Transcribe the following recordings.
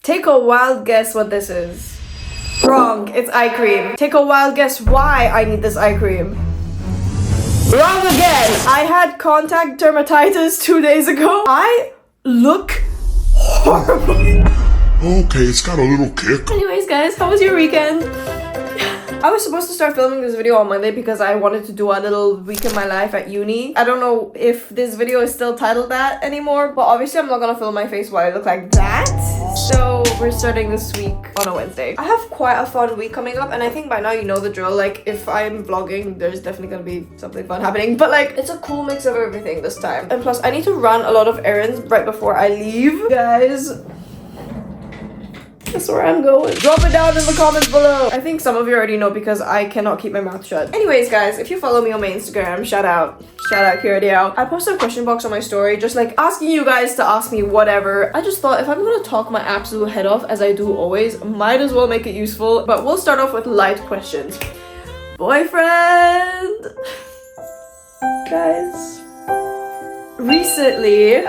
Take a wild guess what this is. Wrong, it's eye cream. Take a wild guess why I need this eye cream. Wrong again. I had contact dermatitis 2 days ago. I look horrible. Okay, it's got a little kick. Anyways, guys, how was your weekend? I was supposed to start filming this video on Monday because I wanted to do a little week in my life at uni. I don't know if this video is still titled that anymore, but obviously I'm not gonna film my face while I look like that. So we're starting this week on a Wednesday. I have quite a fun week coming up, and I think by now you know the drill. Like, if I'm vlogging, there's definitely gonna be something fun happening, but like, it's a cool mix of everything this time. And plus, I need to run a lot of errands right before I leave. Guys, that's where I'm going. Drop it down in the comments below. I think some of you already know because I cannot keep my mouth shut. Anyways, guys, if you follow me on my Instagram, shout out Kira. I posted a question box on my story, just like asking you guys to ask me whatever. I just thought if I'm gonna talk my absolute head off, as I do always, might as well make it useful. But we'll start off with light questions. Boyfriend! Guys, recently,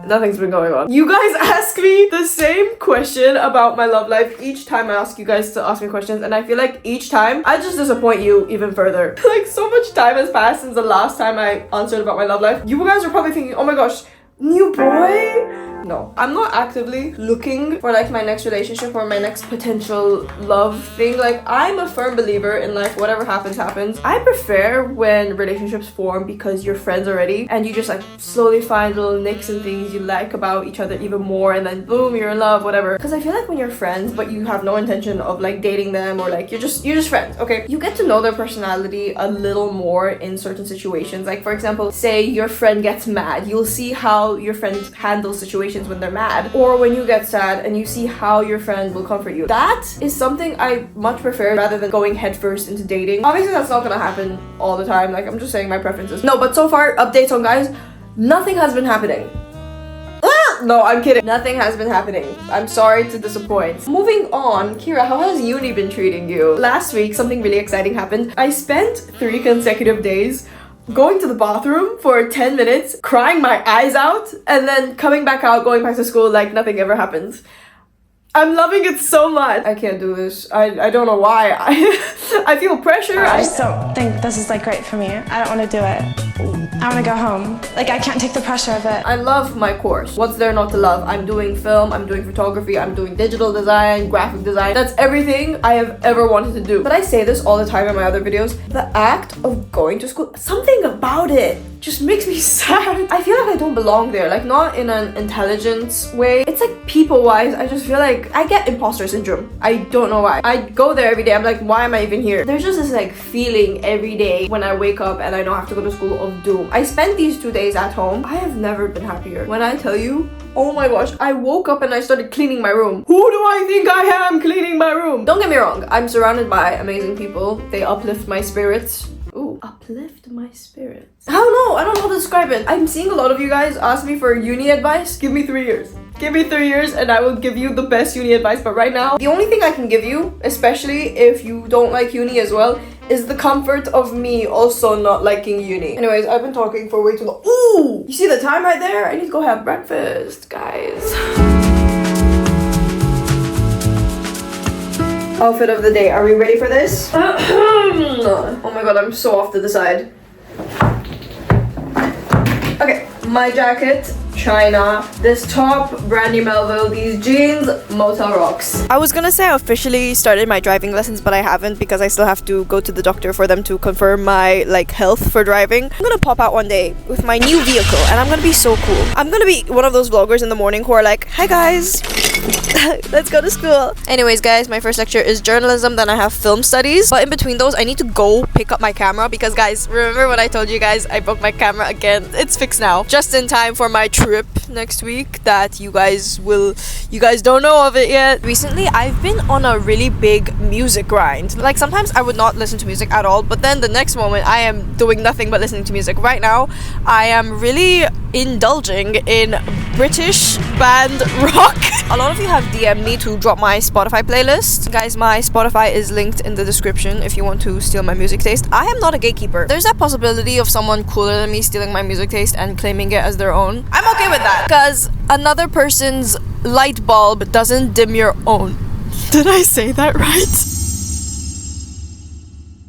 nothing's been going on. You guys ask me the same question about my love life each time I ask you guys to ask me questions, and I feel like each time I just disappoint you even further. Like, so much time has passed since the last time I answered about my love life. You guys are probably thinking, oh my gosh, new boy? No, I'm not actively looking for like my next relationship or my next potential love thing. Like, I'm a firm believer in life, whatever happens, happens. I prefer when relationships form because you're friends already and you just like slowly find little nicks and things you like about each other even more, and then boom, you're in love, whatever. Because I feel like when you're friends but you have no intention of like dating them, or like you're just friends, okay? You get to know their personality a little more in certain situations. Like, for example, say your friend gets mad, you'll see how your friend handles situations when they're mad, or when you get sad and you see how your friend will comfort you. That is something I much prefer rather than going headfirst into dating. Obviously that's not gonna happen all the time, like I'm just saying my preferences. No, but so far, updates on guys, nothing has been happening. No, I'm kidding. Nothing has been happening. I'm sorry to disappoint. Moving on, Kira, how has uni been treating you? Last week, something really exciting happened. I spent 3 consecutive days going to the bathroom for 10 minutes, crying my eyes out, and then coming back out, going back to school like nothing ever happened. I'm loving it so much. I can't do this. I don't know why. I feel pressure. I just don't think this is like great for me. I don't want to do it. I want to go home. Like, I can't take the pressure of it. I love my course. What's there not to love? I'm doing film, I'm doing photography, I'm doing digital design, graphic design. That's everything I have ever wanted to do. But I say this all the time in my other videos. The act of going to school, something about it just makes me sad. I feel like I don't belong there. Like, not in an intelligence way. It's like people-wise, I just feel like I get imposter syndrome. I don't know why. I go there every day. I'm like, why am I even here? There's just this like feeling every day when I wake up and I know I have to go to school of doom. I spent these 2 days at home. I have never been happier. When I tell you, oh my gosh, I woke up and I started cleaning my room. Who do I think I am cleaning my room? Don't get me wrong, I'm surrounded by amazing people. They uplift my spirits. Ooh, uplift my spirits. I don't know how to describe it. I'm seeing a lot of you guys ask me for uni advice. Give me 3 years. Give me 3 years and I will give you the best uni advice. But right now, the only thing I can give you, especially if you don't like uni as well, is the comfort of me also not liking uni. Anyways, I've been talking for way too long. Ooh! You see the time right there? I need to go have breakfast, guys. Outfit of the day. Are we ready for this? Oh my god, I'm so off to the side. Okay, my jacket, China. This top, Brandy Melville. These jeans, Motel Rocks. I was gonna say I officially started my driving lessons, but I haven't because I still have to go to the doctor for them to confirm my like health for driving. I'm gonna pop out one day with my new vehicle and I'm gonna be so cool. I'm gonna be one of those vloggers in the morning who are like, hi guys, let's go to school. Anyways, guys, my first lecture is journalism, then I have film studies. But in between those, I need to go pick up my camera because, guys, remember when I told you guys I broke my camera again? It's fixed now. Just in time for my trip next week that you guys don't know of it yet. Recently, I've been on a really big music grind. Like, sometimes I would not listen to music at all, but then the next moment I am doing nothing but listening to music. Right now, I am really indulging in British band rock. A lot of you have DM'd me to drop my Spotify playlist. Guys, my Spotify is linked in the description if you want to steal my music taste. I am not a gatekeeper. There's that possibility of someone cooler than me stealing my music taste and claiming it as their own. I'm okay with that because another person's light bulb doesn't dim your own. Did I say that right?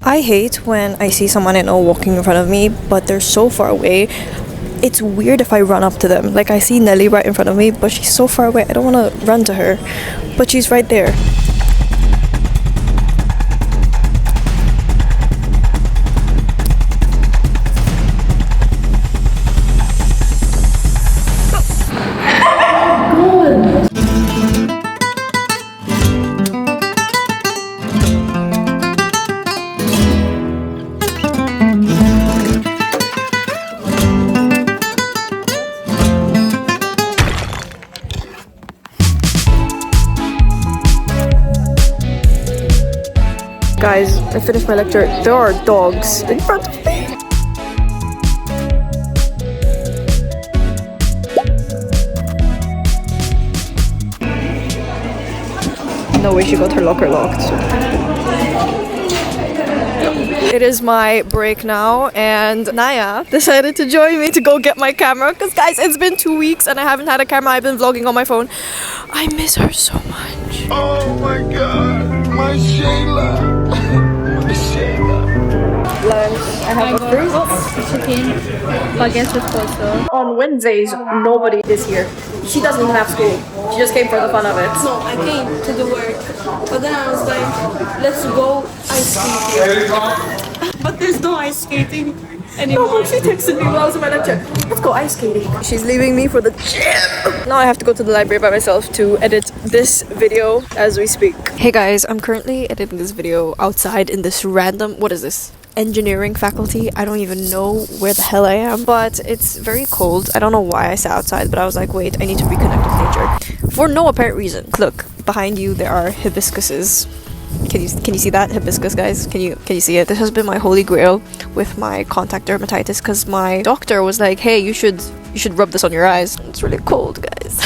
I hate when I see someone I know walking in front of me, but they're so far away. It's weird if I run up to them. Like, I see Nelly right in front of me, but she's so far away. I don't want to run to her, but she's right there. Guys, I finished my lecture. There are dogs in front of me. No way she got her locker locked. It is my break now, and Naya decided to join me to go get my camera because, guys, it's been 2 weeks and I haven't had a camera. I've been vlogging on my phone. I miss her so much. Oh my god, my Shayla. My Shayla. Lunch. I have a fruit. Chicken, baguette with coleslaw. On Wednesdays, nobody is here. She doesn't even have school. She just came for the fun of it. No, I came to the work, but then I was like, let's go ice skating. But there's no ice skating anymore. No, she texted me while I was in my lecture. Let's go ice skating. She's leaving me for the gym. Now I have to go to the library by myself to edit this video as we speak. Hey guys, I'm currently editing this video outside in this random, what is this? Engineering faculty. I don't even know where the hell I am, but it's very cold. I don't know why I sat outside, but I was like, wait, I need to reconnect with nature for no apparent reason. Look, behind you there are hibiscuses. Can you see that hibiscus, guys? Can you see it? This has been my holy grail with my contact dermatitis because my doctor was like, hey, you should rub this on your eyes. It's really cold, guys.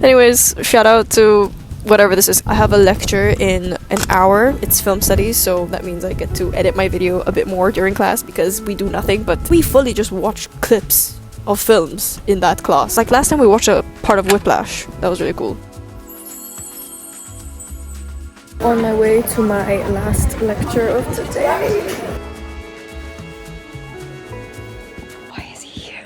Anyways, shout out to whatever this is. I have a lecture in an hour. It's film studies, so that means I get to edit my video a bit more during class because we do nothing but we fully just watch clips of films in that class. Like last time we watched a part of Whiplash. That was really cool. On my way to my last lecture of today. Why is he here?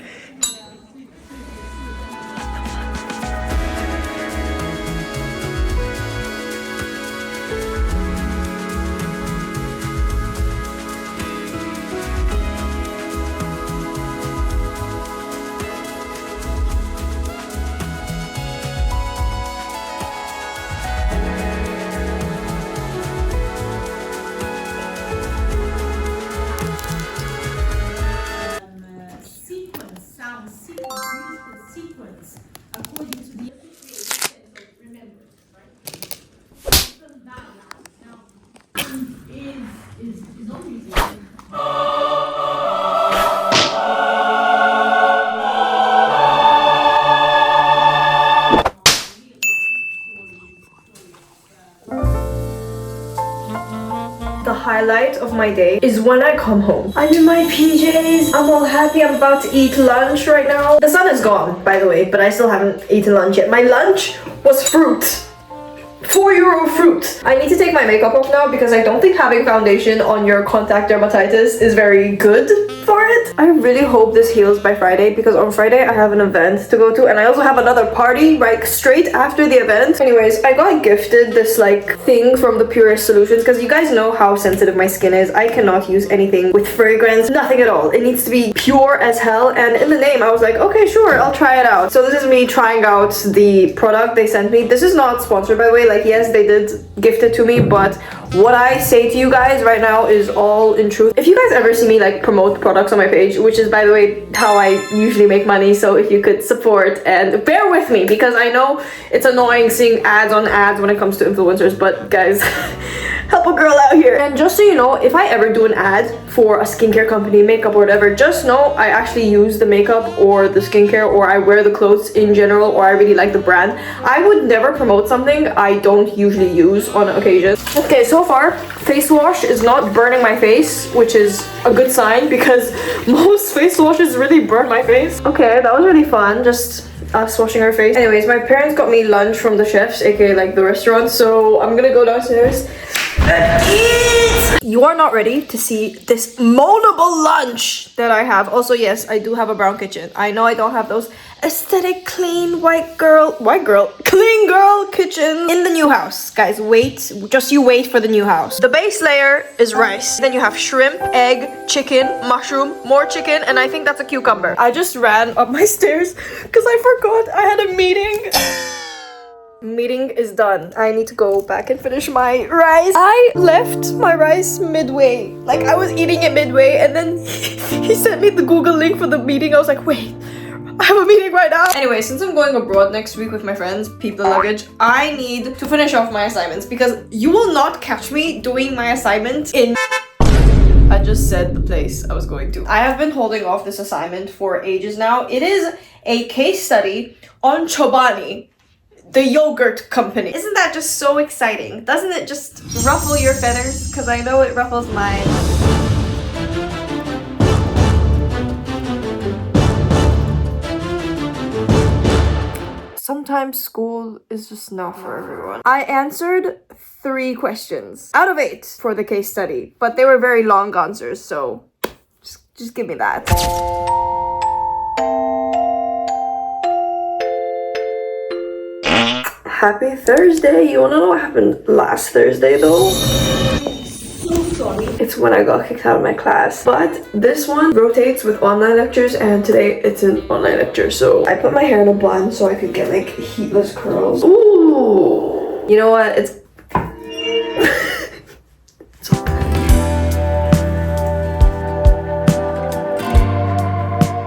The highlight of my day is when I come home. I'm in my PJs, I'm all happy, I'm about to eat lunch right now. The sun is gone, by the way, but I still haven't eaten lunch yet. My lunch was fruit. €4 fruit. I need to take my makeup off now because I don't think having foundation on your contact dermatitis is very good for it. I really hope this heals by Friday because on Friday I have an event to go to and I also have another party like straight after the event. Anyways, I got gifted this like thing from the Purest Solutions because you guys know how sensitive my skin is. I cannot use anything with fragrance, nothing at all. It needs to be pure as hell, and in the name I was like, okay, sure, I'll try it out. So this is me trying out the product they sent me. This is not sponsored, by the way. Like, yes, they did gift it to me, but what I say to you guys right now is all in truth. If you guys ever see me like promote products on my page, which is, by the way, how I usually make money, so if you could support and bear with me because I know it's annoying seeing ads on ads when it comes to influencers, but guys, Help a girl out here. And just so you know, if I ever do an ad for a skincare company, makeup or whatever, just know I actually use the makeup or the skincare, or I wear the clothes in general, or I really like the brand. I would never promote something I don't usually use on occasion. Okay, so far face wash is not burning my face, which is a good sign because most face washes really burn my face. Okay, that was really fun, just us washing our face. Anyways, my parents got me lunch from the chefs, aka like the restaurant, so I'm gonna go downstairs and eat. You are not ready to see this moldable lunch that I have. Also, yes, I do have a brown kitchen. I know I don't have those aesthetic, clean, clean girl kitchen in the new house. Guys, wait, just you wait for the new house. The base layer is rice. Then you have shrimp, egg, chicken, mushroom, more chicken, and I think that's a cucumber. I just ran up my stairs because I forgot I had a meeting. Meeting is done. I need to go back and finish my rice. I left my rice midway. Like, I was eating it midway, and then he sent me the Google link for the meeting. I was like, wait, I have a meeting right now. Anyway, since I'm going abroad next week with my friends, peep the luggage, I need to finish off my assignments because you will not catch me doing my assignment in... I just said the place I was going to. I have been holding off this assignment for ages now. It is a case study on Chobani, the yogurt company. Isn't that just so exciting? Doesn't it just ruffle your feathers? Because I know it ruffles mine. Sometimes school is just not for everyone. I answered 3 questions out of 8 for the case study, but they were very long answers, so just give me that. Happy Thursday! You wanna know what happened last Thursday though? It's when I got kicked out of my class. But this one rotates with online lectures, and today it's an online lecture. So I put my hair in a bun so I could get like heatless curls. Ooh! You know what? It's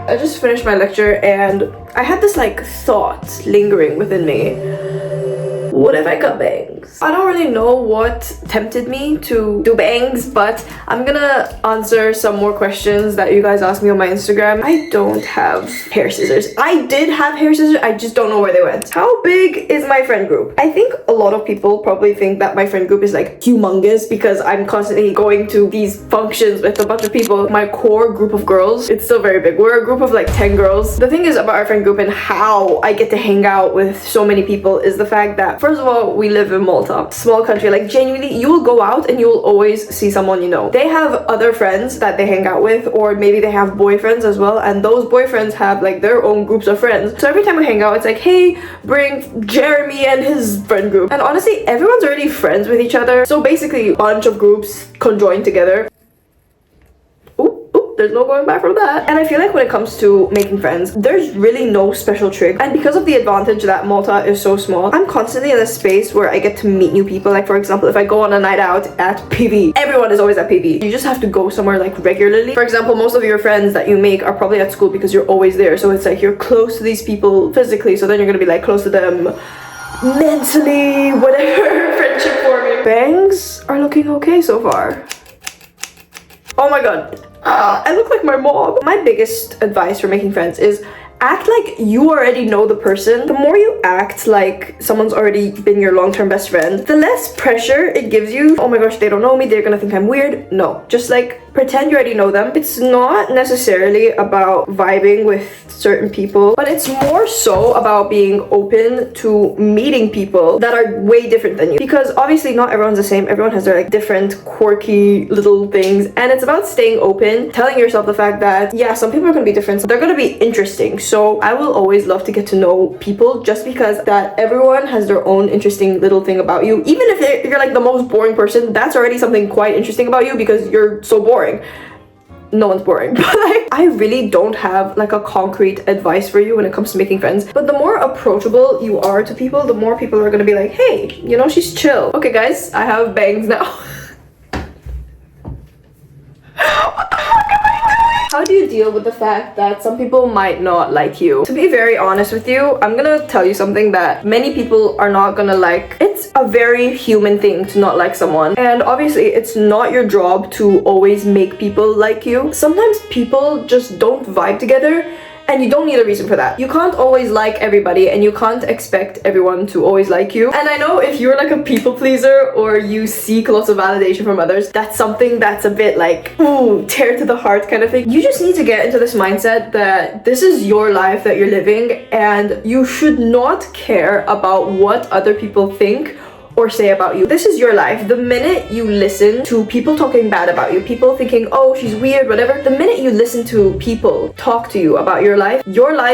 I just finished my lecture and I had this like thought lingering within me. What if I got bangs? I don't really know what tempted me to do bangs, but I'm gonna answer some more questions that you guys asked me on my Instagram. I don't have hair scissors. I did have hair scissors, I just don't know where they went. How big is my friend group? I think a lot of people probably think that my friend group is like humongous because I'm constantly going to these functions with a bunch of people. My core group of girls, it's still very big. We're a group of like 10 girls. The thing is about our friend group and how I get to hang out with so many people is the fact that, first of all, we live in Malta, small country. Like genuinely, you will go out and you will always see someone you know. They have other friends that they hang out with, or maybe they have boyfriends as well, and those boyfriends have like their own groups of friends. So every time we hang out, it's like, hey, bring Jeremy and his friend group. And honestly, everyone's already friends with each other. So basically, a bunch of groups conjoined together. There's no going back from that. And I feel like when it comes to making friends, there's really no special trick. And because of the advantage that Malta is so small, I'm constantly in a space where I get to meet new people. Like for example, if I go on a night out at PV, everyone is always at PV. You just have to go somewhere like regularly. For example, most of your friends that you make are probably at school because you're always there. So it's like you're close to these people physically, so then you're gonna be like close to them mentally, whatever. Friendship forming. Bangs are looking okay so far. Oh my god. I look like my mom. My biggest advice for making friends is act like you already know the person. The more you act like someone's already been your long-term best friend, the less pressure it gives you. Oh my gosh, they don't know me, they're gonna think I'm weird. No, just like pretend you already know them. It's not necessarily about vibing with certain people, but it's more so about being open to meeting people that are way different than you, because obviously not everyone's the same. Everyone has their like different quirky little things, and it's about staying open, telling yourself the fact that yeah, some people are gonna be different, so they're gonna be interesting. So I will always love to get to know people, just because that everyone has their own interesting little thing about you. Even if you're like the most boring person, that's already something quite interesting about you because you're so boring. No one's boring, but like I really don't have like a concrete advice for you when it comes to making friends. But the more approachable you are to people, the more people are gonna be like, hey, you know, she's chill. Okay guys, I have bangs now. What the fuck am I doing? How do you deal with the fact that some people might not like you? To be very honest with you, I'm gonna tell you something that many people are not gonna like. It's a very human thing to not like someone. And obviously, it's not your job to always make people like you. Sometimes people just don't vibe together. And you don't need a reason for that. You can't always like everybody and you can't expect everyone to always like you. And I know if you're like a people pleaser or you seek lots of validation from others, that's something that's a bit like, ooh, tear to the heart kind of thing. You just need to get into this mindset that this is your life that you're living and you should not care about what other people think or say about you. This is your life. The minute you listen to people talking bad about you, people thinking, oh, she's weird, whatever, the minute you listen to people talk to you about your life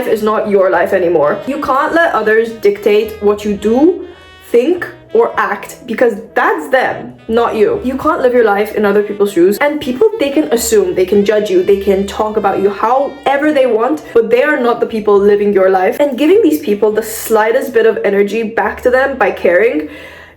is not your life anymore. You can't let others dictate what you do, think, or act because that's them, not you. You can't live your life in other people's shoes, and people, they can assume, they can judge you, they can talk about you however they want, but they are not the people living your life. And giving these people the slightest bit of energy back to them by caring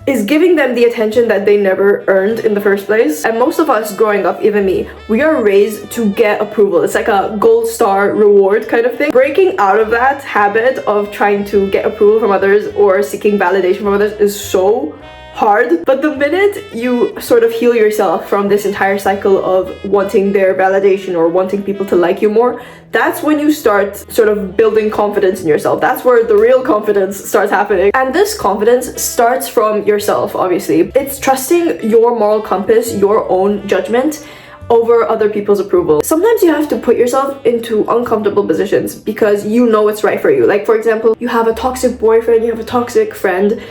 is giving them the attention that they never earned in the first place. And most of us growing up, even me, we are raised to get approval. It's like a gold star reward kind of thing. Breaking out of that habit of trying to get approval from others or seeking validation from others is so hard. But the minute you sort of heal yourself from this entire cycle of wanting their validation or wanting people to like you more, that's when you start sort of building confidence in yourself. That's where the real confidence starts happening. And this confidence starts from yourself, obviously. It's trusting your moral compass, your own judgment over other people's approval. Sometimes you have to put yourself into uncomfortable positions because you know it's right for you. Like, for example, you have a toxic boyfriend, you have a toxic friend.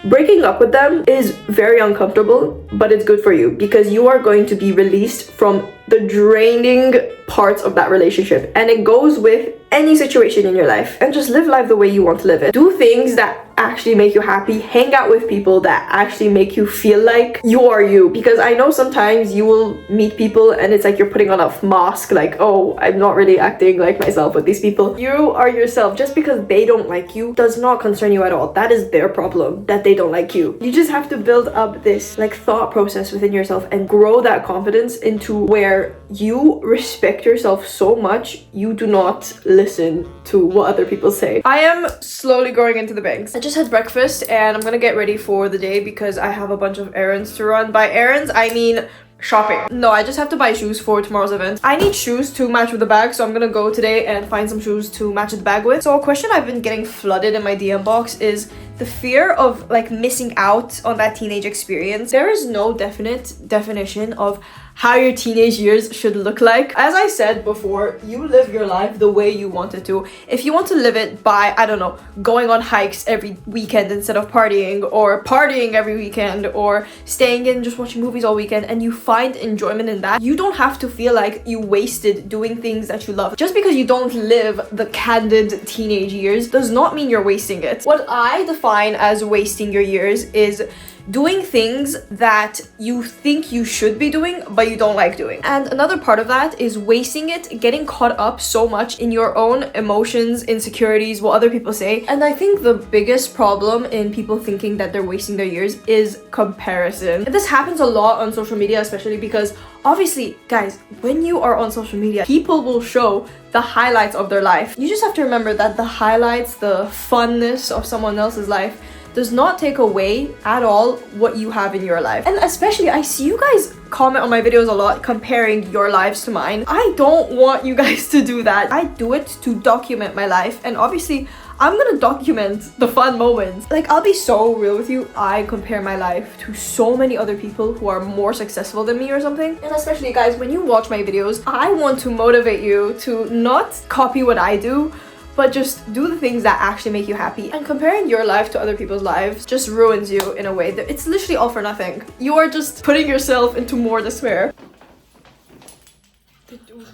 Breaking up with them is very uncomfortable, but it's good for you because you are going to be released from the draining parts of that relationship, and it goes with any situation in your life. And just live life the way you want to live it. Do things that actually make you happy. Hang out with people that actually make you feel like you are you, because I know sometimes you will meet people and it's like you're putting on a mask, like, oh, I'm not really acting like myself with these people. You are yourself. Just because they don't like you does not concern you at all. That is their problem, that they don't like you. You just have to build up this like thought process within yourself and grow that confidence into where you respect yourself so much you do not listen to what other people say. I am slowly growing into the bangs. I just had breakfast and I'm gonna get ready for the day because I have a bunch of errands to run. By errands, I mean shopping. No, I just have to buy shoes for tomorrow's event. I need shoes to match with the bag, so I'm gonna go today and find some shoes to match the bag with. So a question I've been getting flooded in my DM box is the fear of like missing out on that teenage experience. There is no definite definition of how your teenage years should look like. As I said before, you live your life the way you want it to. If you want to live it by, I don't know, going on hikes every weekend instead of partying, or partying every weekend, or staying in just watching movies all weekend, and you find enjoyment in that, you don't have to feel like you wasted doing things that you love. Just because you don't live the candid teenage years does not mean you're wasting it. What I define as wasting your years is doing things that you think you should be doing but you don't like doing. And another part of that is wasting it, getting caught up so much in your own emotions, insecurities, what other people say. And I think the biggest problem in people thinking that they're wasting their years is comparison. And this happens a lot on social media, especially because obviously, guys, when you are on social media, people will show the highlights of their life. You just have to remember that the highlights, the funness of someone else's life does not take away at all what you have in your life. And especially, I see you guys comment on my videos a lot comparing your lives to mine. I don't want you guys to do that. I do it to document my life, and obviously I'm gonna document the fun moments. Like, I'll be so real with you, I compare my life to so many other people who are more successful than me or something. And especially, guys, when you watch my videos, I want to motivate you to not copy what I do, but just do the things that actually make you happy. And comparing your life to other people's lives just ruins you in a way that it's literally all for nothing. You are just putting yourself into more despair.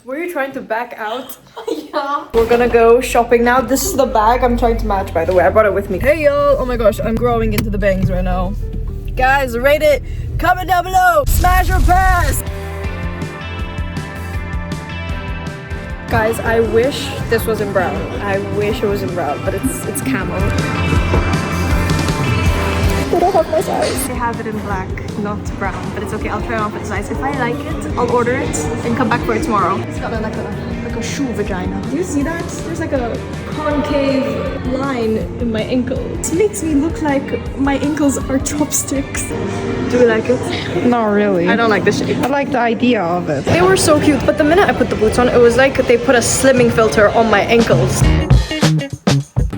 Were you trying to back out? Yeah. We're gonna go shopping now. This is the bag I'm trying to match, by the way. I brought it with me. Hey y'all! Oh my gosh, I'm growing into the bangs right now. Guys, rate it. Comment down below. Smash or pass. Guys, I wish this was in brown. I wish it was in brown, but it's camel. They don't have my size. They have it in black, not brown, but it's okay. I'll try it on for the size. If I like it, I'll order it and come back for it tomorrow. like a shoe vagina. Do you see that? There's like a concave line in my ankle. It makes me look like my ankles are chopsticks. Do you like it? Not really. I don't like the shape. I like the idea of it. They were so cute, but the minute I put the boots on, it was like they put a slimming filter on my ankles.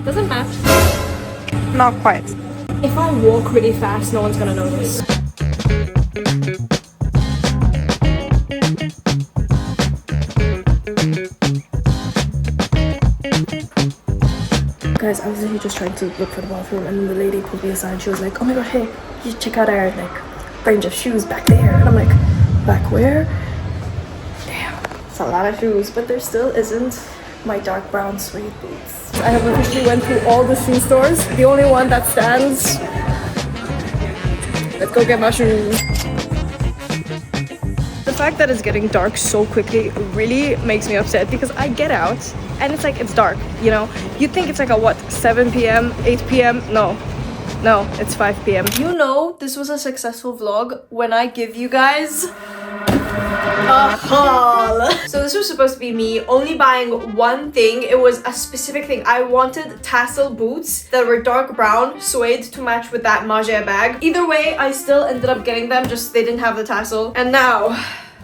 Doesn't match. Not quite. If I walk really fast, no one's gonna notice. Guys, I was literally just trying to look for the bathroom, and then the lady pulled me aside. She was like, "Oh my god, hey, you check out our like range of shoes back there." And I'm like, "Back where?" Damn, it's a lot of shoes, but there still isn't my dark brown suede boots. I have officially went through all the shoe stores. The only one that stands. Let's go get my shoes. The fact that it's getting dark so quickly really makes me upset because I get out and it's like it's dark, you know? You'd think it's like a what, 7 p.m, 8 p.m? No, it's 5 p.m. You know this was a successful vlog when I give you guys a haul. So this was supposed to be me only buying one thing. It was a specific thing. I wanted tassel boots that were dark brown suede to match with that Maje bag. Either way, I still ended up getting them, just they didn't have the tassel. And now,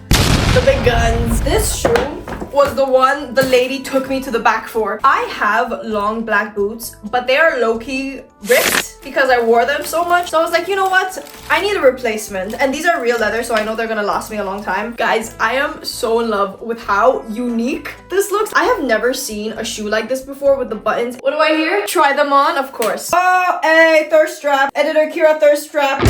the big guns. This shoe was the one the lady took me to the back for. I have long black boots, but they are low-key ripped because I wore them so much. So I was like, you know what? I need a replacement. And these are real leather, so I know they're gonna last me a long time. Guys, I am so in love with how unique this looks. I have never seen a shoe like this before with the buttons. What do I hear? Try them on, of course. Oh, hey, thirst trap. Editor Kira, thirst trap.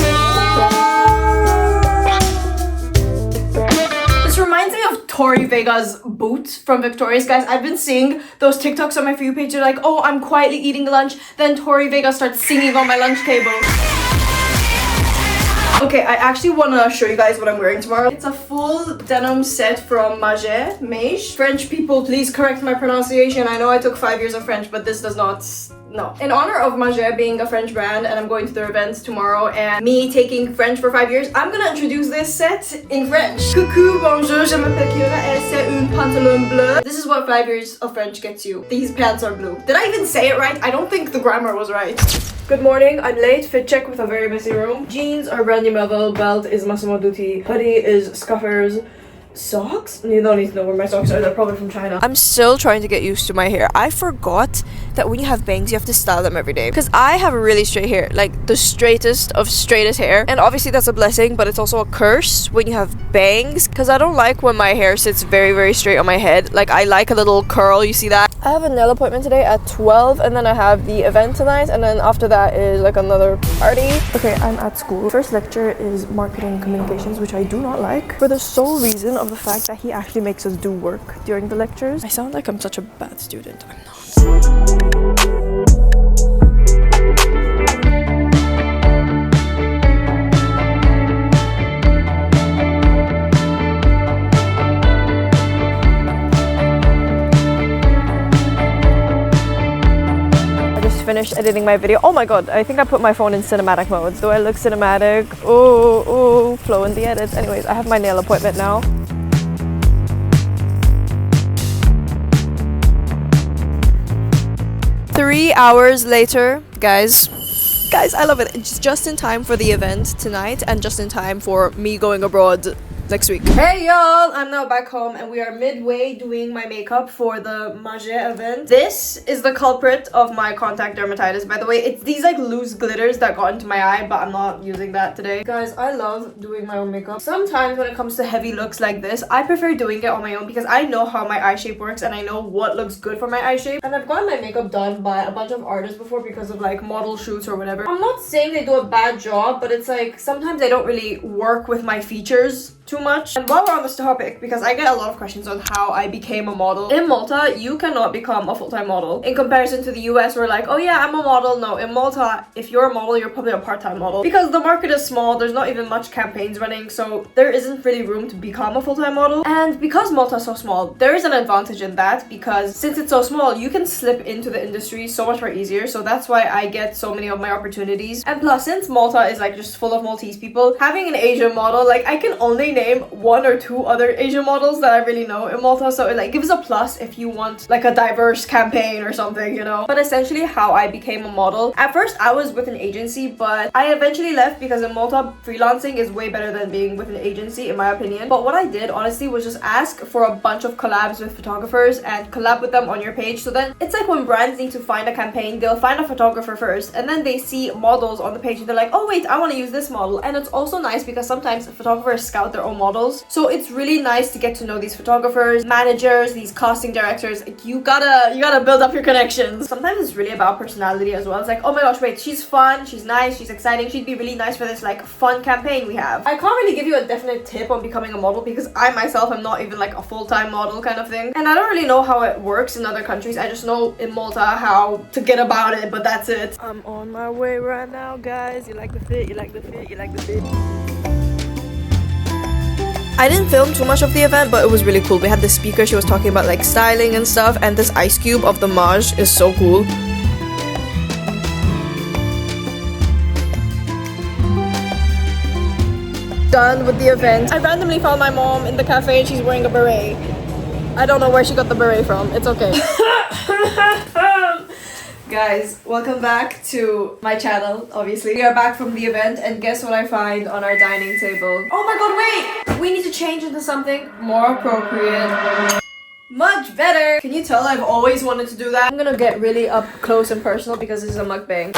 This reminds me of Tori Vega's boot from Victoria's. Guys, I've been seeing those TikToks on my For You page. They're like, oh, I'm quietly eating lunch. Then Tori Vega starts singing on my lunch table. Okay, I actually want to show you guys what I'm wearing tomorrow. It's a full denim set from Mage. French people, please correct my pronunciation. I know I took 5 years of French, but this does not... No. In honor of Mage being a French brand and I'm going to their events tomorrow and me taking French for 5 years, I'm gonna introduce this set in French. Coucou, bonjour, je m'appelle Kira et c'est un pantalon bleu. This is what 5 years of French gets you. These pants are blue. Did I even say it right? I don't think the grammar was right. Good morning, I'm late. Fit check with a very messy room. Jeans are Brandy Melville, belt is Massimo Dutti, hoodie is Scuffers. Socks? You don't need to know where my socks are, they're probably from China. I'm still trying to get used to my hair. I forgot that when you have bangs, you have to style them every day. Because I have really straight hair, like the straightest of straightest hair. And obviously that's a blessing, but it's also a curse when you have bangs. Because I don't like when my hair sits very, very straight on my head. Like I like a little curl, you see that? I have a nail appointment today at 12 and then I have the event tonight. And then after that is like another party. Okay, I'm at school. First lecture is marketing communications, which I do not like. For the sole reason of the fact that he actually makes us do work during the lectures. I sound like I'm such a bad student. I'm not. Finished editing my video. Oh my god, I think I put my phone in cinematic mode. Do I look cinematic? Oh, flow in the edits. Anyways, I have my nail appointment now. Three hours later, guys, I love it. It's just in time for the event tonight and just in time for me going abroad next week. Hey y'all, I'm now back home and we are midway doing my makeup for the Mage event. This is the culprit of my contact dermatitis, by the way. It's these like loose glitters that got into my eye, but I'm not using that today. Guys, I love doing my own makeup. Sometimes when it comes to heavy looks like this, I prefer doing it on my own because I know how my eye shape works and I know what looks good for my eye shape. And I've gotten my makeup done by a bunch of artists before because of like model shoots or whatever. I'm not saying they do a bad job, but it's like sometimes they don't really work with my features too much. And while we're on this topic, because I get a lot of questions on how I became a model. In Malta, you cannot become a full-time model. In comparison to the US, we're like, oh yeah, I'm a model. No, in Malta, if you're a model, you're probably a part-time model. Because the market is small, there's not even much campaigns running, so there isn't really room to become a full-time model. And because Malta is so small, there is an advantage in that because since it's so small, you can slip into the industry so much more easier. So that's why I get so many of my opportunities. And plus, since Malta is like just full of Maltese people, having an Asian model, like I can only name 1 or 2 other Asian models that I really know in Malta, so it like gives a plus if you want like a diverse campaign or something, you know. But essentially how I became a model, at first I was with an agency, but I eventually left because in Malta freelancing is way better than being with an agency in my opinion. But what I did honestly was just ask for a bunch of collabs with photographers and collab with them on your page. So then it's like when brands need to find a campaign, they'll find a photographer first and then they see models on the page and they're like, oh wait, I want to use this model. And it's also nice because sometimes photographers scout their own models, so it's really nice to get to know these photographers, managers, these casting directors. You gotta build up your connections. Sometimes it's really about personality as well. It's like, oh my gosh, wait, she's fun, she's nice, she's exciting, she'd be really nice for this like fun campaign we have. I can't really give you a definite tip on becoming a model because I myself am not even like a full-time model kind of thing, and I don't really know how it works in other countries. I just know in Malta how to get about it, but that's it. I'm on my way right now, guys. You like the fit? You like the fit? You like the fit? I didn't film too much of the event, but it was really cool. We had the speaker, she was talking about like styling and stuff, and this ice cube of the Maj is so cool. Done with the event. I randomly found my mom in the cafe and she's wearing a beret. I don't know where she got the beret from. It's okay. Guys, welcome back to my channel, obviously. We are back from the event and guess what I find on our dining table? Oh my god, wait! We need to change into something more appropriate. Much better! Can you tell I've always wanted to do that? I'm gonna get really up close and personal because this is a mukbang.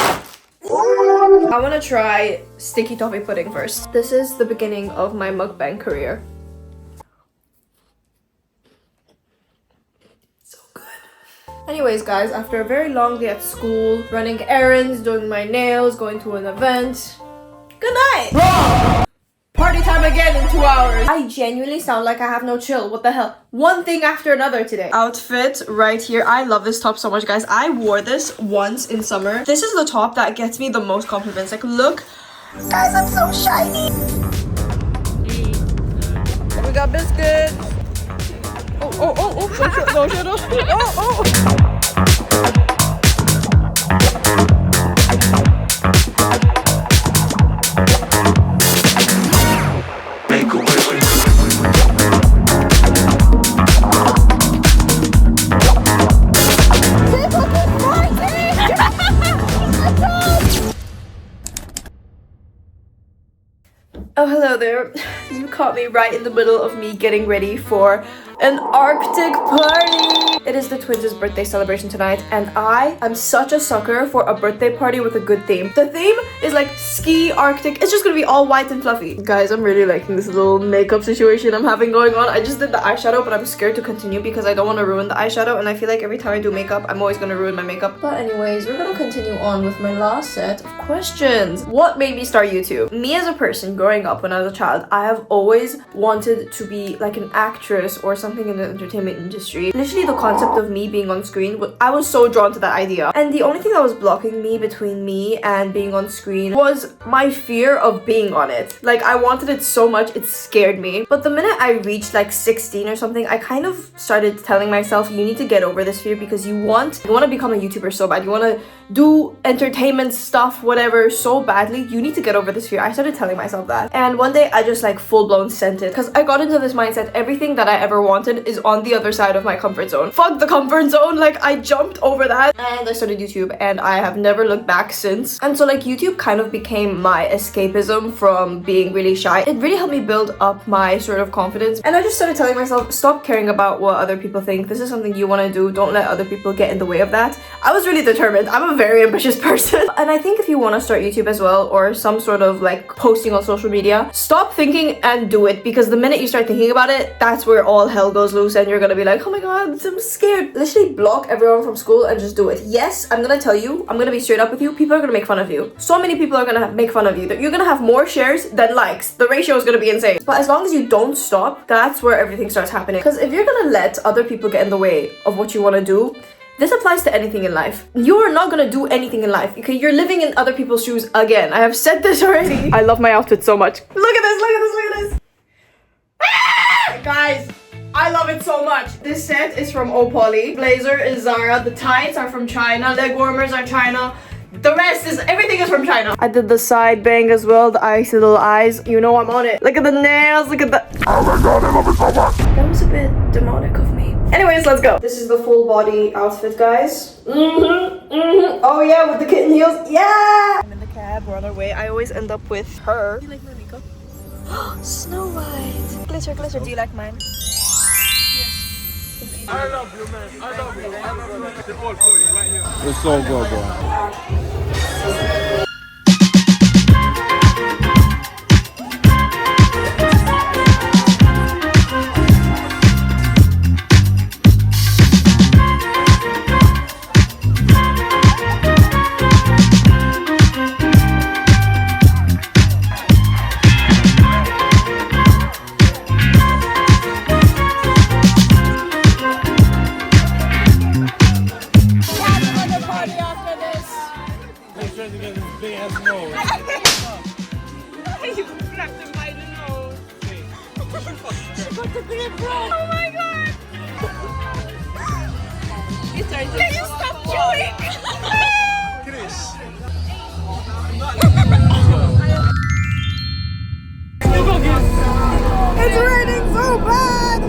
I want to try sticky toffee pudding first. This is the beginning of my mukbang career. So good. Anyways guys, after a very long day at school, running errands, doing my nails, going to an event, good night! Wrong! Party time again in 2 hours. I genuinely sound like I have no chill. What the hell? One thing after another today. Outfit right here. I love this top so much, guys. I wore this once in summer. This is the top that gets me the most compliments. Like, look. Guys, I'm so shiny. We got biscuits. Oh. Oh. Oh, hello there. You caught me right in the middle of me getting ready for an Arctic party. It is the twins' birthday celebration tonight, and I am such a sucker for a birthday party with a good theme. The theme is like ski Arctic. It's just gonna be all white and fluffy. Guys, I'm really liking this little makeup situation I'm having going on. I just did the eyeshadow, but I'm scared to continue because I don't want to ruin the eyeshadow, and I feel like every time I do makeup, I'm always gonna ruin my makeup. But anyways, we're gonna continue on with my last set of questions. What made me start YouTube? Me as a person growing up when I was a child, I have always wanted to be like an actress or something in the entertainment industry. Literally the concept of me being on screen, I was so drawn to that idea. And the only thing that was blocking me between me and being on screen was my fear of being on it. Like, I wanted it so much, it scared me. But the minute I reached like 16 or something, I kind of started telling myself, you need to get over this fear because you want to become a YouTuber so bad. You want to do entertainment stuff, whatever, so badly. You need to get over this fear. I started telling myself that. And one day I just like full-blown sent it because I got into this mindset, everything that I ever wanted is on the other side of my comfort zone. Fuck the comfort zone. Like, I jumped over that and I started YouTube, and I have never looked back since. And so like YouTube kind of became my escapism from being really shy. It really helped me build up my sort of confidence, and I just started telling myself, stop caring about what other people think. This is something you want to do. Don't let other people get in the way of that. I was really determined. I'm a very ambitious person. And I think if you want to start YouTube as well, or some sort of like posting on social media, stop thinking and do it, because the minute you start thinking about it, that's where all hell goes loose and you're gonna be like, oh my god, I'm scared. Literally block everyone from school and just do it. Yes, I'm gonna tell you, I'm gonna be straight up with you, people are gonna make fun of you. So many people are gonna make fun of you. You're gonna have more shares than likes. The ratio is gonna be insane. But as long as you don't stop, that's where everything starts happening. Because if you're gonna let other people get in the way of what you want to do, this applies to anything in life. You are not gonna do anything in life. Okay, you're living in other people's shoes again. I have said this already. I love my outfit so much. Look at this, look at this, look at this. Ah! Guys, I love it so much. This set is from Opoly. Blazer is Zara. The tights are from China. Leg warmers are China. The rest is, everything is from China. I did the side bang as well, the icy little eyes. You know I'm on it. Look at the nails, look at the... Oh my god, I love it so much. That was a bit demonic of me. Anyways, let's go. This is the full body outfit, guys. Oh yeah, with the kitten heels. Yeah! I'm in the cab, we're on our way. I always end up with her. Do you like my makeup? Snow White. Glitter, glitter. Do you like mine? I love you, man. I love you. I love you. The whole for you right here. It's so good, bro. It's raining so bad!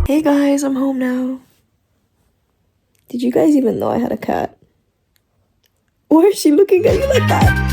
Hey guys, I'm home now. Did you guys even know I had a cat? Why is she looking at you like that?